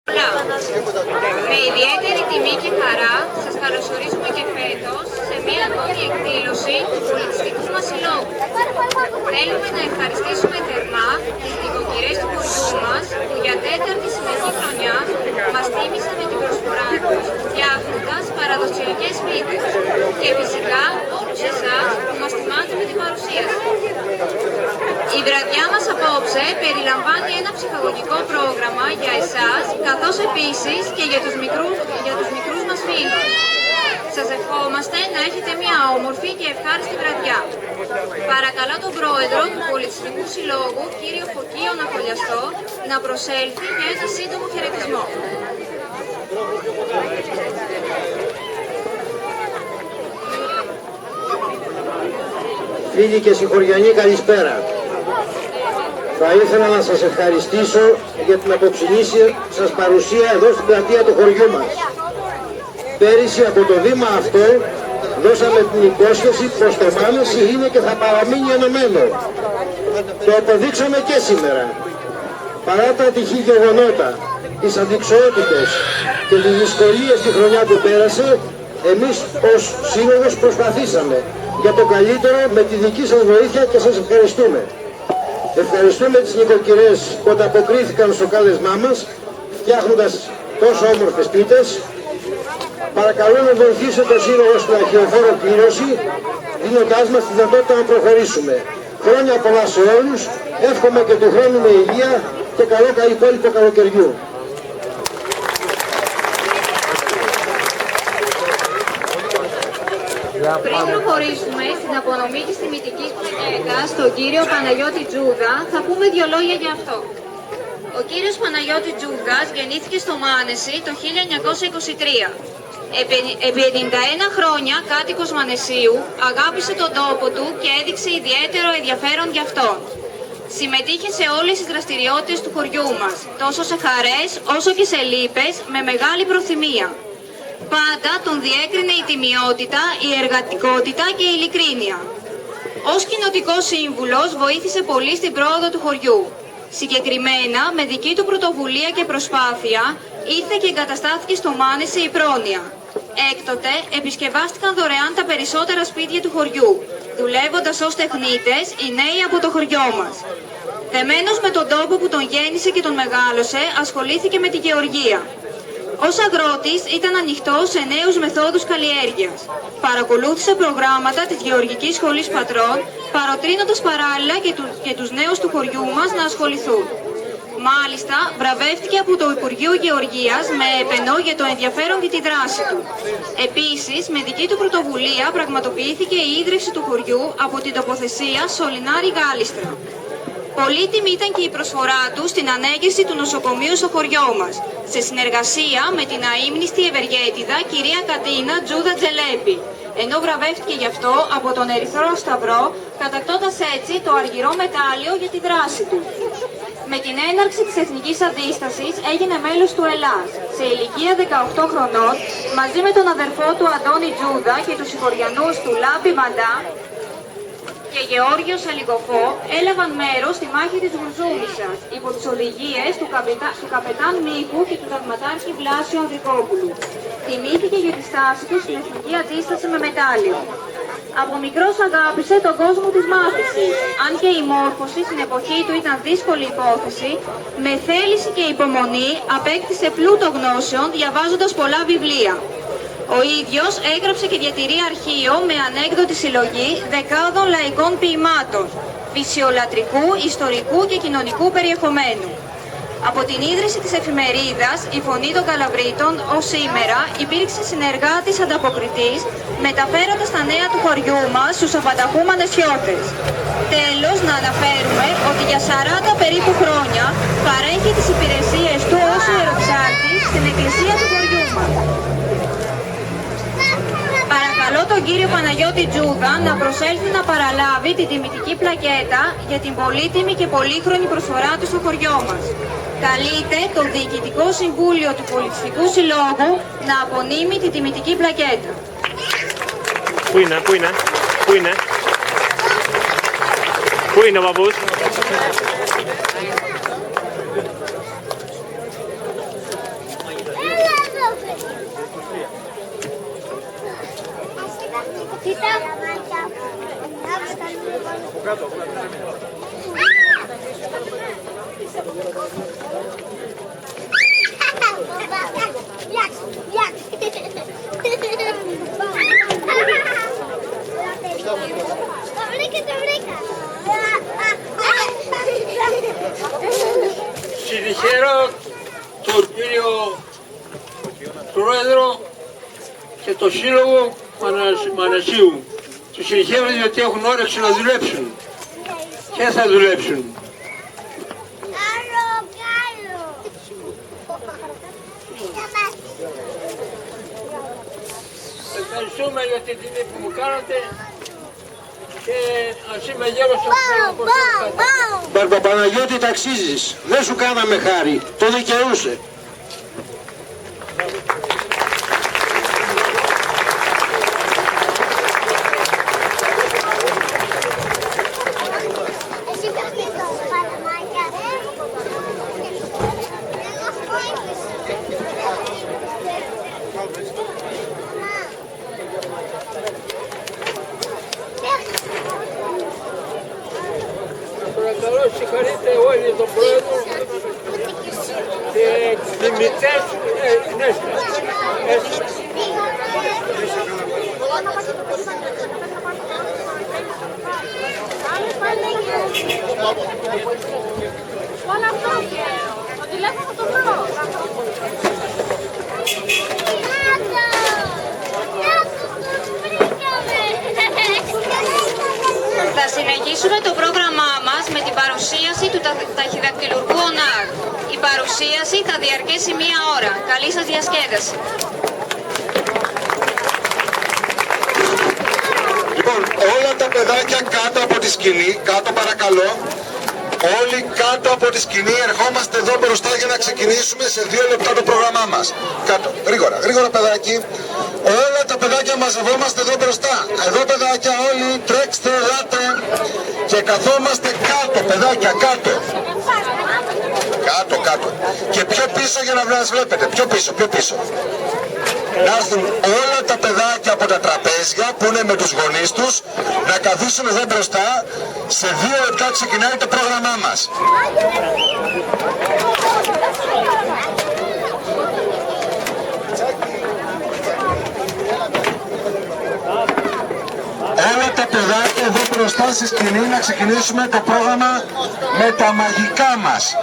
Με ιδιαίτερη τιμή και χαρά σας καλωσορίζουμε και φέτος σε μία ακόμη εκδήλωση του πολιτιστικού μας συλλόγου. Θέλουμε να ευχαριστήσουμε θερμά τις νοικοκυρές του χωριού μας που για τέταρτη συνεχή χρονιά μας τίμησαν με την προσφορά τους φτιάχνοντας παραδοσιακές σπίτες και φυσικά όλους εσάς που μας τιμάτε με την παρουσία σας. Η βραδιά μας απόψε περιλαμβάνει ένα ψυχαγωγικό πρόγραμμα για εσάς, καθώς επίσης και για τους μικρούς μας φίλους. Σας ευχόμαστε να έχετε μια όμορφη και ευχάριστη βραδιά. Παρακαλώ τον πρόεδρο του Πολιτιστικού Συλλόγου, κύριο Φωκείο Ναχολιαστό, να προσέλθει για ένα σύντομο χαιρετισμό. Φίλοι και συγχωριανοί, καλησπέρα. Θα ήθελα να σας ευχαριστήσω για την απόψινή σας παρουσία εδώ στην πλατεία του χωριού μας. Πέρυσι από το βήμα αυτό δώσαμε την υπόσχεση πως το Μάνεση είναι και θα παραμείνει ενωμένο. Το αποδείξαμε και σήμερα. Παρά τα ατυχή γεγονότα, τις αντιξοότητες και τις δυσκολίες τη χρονιά που πέρασε, εμείς ως σύλλογος προσπαθήσαμε για το καλύτερο με τη δική σας βοήθεια και σας ευχαριστούμε. Ευχαριστούμε τις νοικοκυρές που ανταποκρίθηκαν στο κάλεσμά μας, φτιάχνοντας τόσο όμορφες σπίτες. Παρακαλώ να βοηθήσετε το σύλλογο στην αρχαιοφόρο κλήρωση, δίνοντάς μας τη δυνατότητα να προχωρήσουμε. Χρόνια πολλά σε όλους, εύχομαι και του χρόνου με υγεία και καλό υπόλοιπο καλοκαιριού. Πριν προχωρήσουμε στην απονομή της τιμητικής πλακέτας στον κύριο Παναγιώτη Τζούδα, θα πούμε δύο λόγια για αυτό. Ο κύριος Παναγιώτη Τζούδας γεννήθηκε στο Μάνεση το 1923. Επί 91 χρόνια κάτοικος Μανεσίου, αγάπησε τον τόπο του και έδειξε ιδιαίτερο ενδιαφέρον γι' αυτόν. Συμμετείχε σε όλες τις δραστηριότητες του χωριού μας, τόσο σε χαρές όσο και σε λύπες, με μεγάλη προθυμία. Πάντα τον διέκρινε η τιμιότητα, η εργατικότητα και η ειλικρίνεια. Ως κοινοτικός σύμβουλος βοήθησε πολύ στην πρόοδο του χωριού. Συγκεκριμένα, με δική του πρωτοβουλία και προσπάθεια, ήρθε και εγκαταστάθηκε στο Μάνεση η πρόνοια. Έκτοτε, επισκευάστηκαν δωρεάν τα περισσότερα σπίτια του χωριού, δουλεύοντας ως τεχνίτες οι νέοι από το χωριό μας. Δεμένος με τον τόπο που τον γέννησε και τον μεγάλωσε, ασχολήθηκε με τη γεωργία. Ως αγρότης ήταν ανοιχτός σε νέους μεθόδους καλλιέργειας. Παρακολούθησε προγράμματα της Γεωργικής Σχολής Πατρών, παροτρύνοντας παράλληλα και τους νέους του χωριού μας να ασχοληθούν. Μάλιστα, βραβεύτηκε από το Υπουργείο Γεωργίας με έπαινο για το ενδιαφέρον και τη δράση του. Επίσης, με δική του πρωτοβουλία πραγματοποιήθηκε η ίδρυση του χωριού από την τοποθεσία Σολινάρη Γάλιστρα. Πολύτιμη ήταν και η προσφορά του στην ανέγερση του νοσοκομείου στο χωριό μας, σε συνεργασία με την αείμνηστη ευεργέτηδα κυρία Κατίνα Τζούδα Τζελέπη, ενώ βραβεύτηκε γι' αυτό από τον Ερυθρό Σταυρό, κατακτώντας έτσι το αργυρό μετάλλιο για τη δράση του. Με την έναρξη της Εθνικής Αντίστασης έγινε μέλος του ΕΛΑΣ. Σε ηλικία 18 χρονών, μαζί με τον αδερφό του Αντώνη Τζούδα και τους συγχωριανούς του Λάμπη Μαντά και Γεώργιο Σαλικοφό, έλαβαν μέρος στη μάχη της Γουρζούμισσας υπό τις οδηγίες του καπετάν Μίκου και του ταγματάρχη Βλάσιο Ανδρικόπουλου. Τιμήθηκε για τη στάση του στην Εθνική Αντίσταση με μετάλλιο. Από μικρός αγάπησε τον κόσμο της μάθησης. Αν και η μόρφωση στην εποχή του ήταν δύσκολη υπόθεση, με θέληση και υπομονή απέκτησε πλούτο γνώσεων διαβάζοντας πολλά βιβλία. Ο ίδιος έγραψε και διατηρεί αρχείο με ανέκδοτη συλλογή δεκάδων λαϊκών ποιημάτων, φυσιολατρικού, ιστορικού και κοινωνικού περιεχομένου. Από την ίδρυση της εφημερίδας «Η Φωνή των Καλαβρίτων» ως σήμερα υπήρξε συνεργάτης ανταποκριτής, μεταφέροντας τα νέα του χωριού μας στους απανταχού Μανεσιώτες. Τέλος, να αναφέρουμε ότι για 40 περίπου χρόνια παρέχει τις υπηρεσίες του ως ιεροψάρτης στην εκκλησία του χωριού μας. Παρακαλώ τον κύριο Παναγιώτη Τζούδα να προσέλθει να παραλάβει την τιμητική πλακέτα για την πολύτιμη και πολύχρονη προσφορά του στο χωριό μας. Καλείται το Διοικητικό Συμβούλιο του Πολιτιστικού Συλλόγου να απονείμει την τιμητική πλακέτα. Πού είναι ο παππούς? Συγχαίρω τον κύριο Πρόεδρο και το Σύλλογο Μανασίου. Τους συγχαίρω γιατί έχουν όρεξη να δουλέψουν και θα δουλέψουν. Ευχαριστούμε για την τιμή που μου κάνατε και ας είμαι γέρος στο χρόνο. Μπαρμπαπαναγιώτη, ταξίζεις. Δεν σου κάναμε χάρη. Το δικαιούσε. Παρακαλώ, συγχαρείτε όλοι τον Πρόεδρο και τη μητέρα του Όλα αυτό, το τηλέφωνο το βρω. Θα συνεχίσουμε το πρόγραμμά μας με την παρουσίαση του ταχυδακτυλουργού ΟΝΑΡ. Η παρουσίαση θα διαρκέσει 1 ώρα. Καλή σας διασκέδαση. Λοιπόν, όλα τα παιδάκια κάτω από τη σκηνή, κάτω παρακαλώ. Όλοι κάτω από τη σκηνή, ερχόμαστε εδώ μπροστά για να ξεκινήσουμε σε 2 λεπτά το πρόγραμμά μας. Κάτω, γρήγορα, γρήγορα παιδάκι. Όλα τα παιδάκια μαζευόμαστε εδώ μπροστά. Εδώ παιδάκια όλοι, τρέξτε, ελάτε. Και καθόμαστε κάτω, παιδάκια, κάτω. Κάτω, κάτω. Και πιο πίσω για να μας βλέπετε, πιο πίσω, πιο πίσω. Να έρθουν όλα τα παιδάκια από τα τραπέζια που είναι με τους γονείς τους να καθίσουν εδώ μπροστά. Σε 2 λεπτά ξεκινάει το πρόγραμμά μας. Όλα τα παιδάκια εδώ μπροστά στη σκηνή να ξεκινήσουμε το πρόγραμμα με τα μαγικά μας.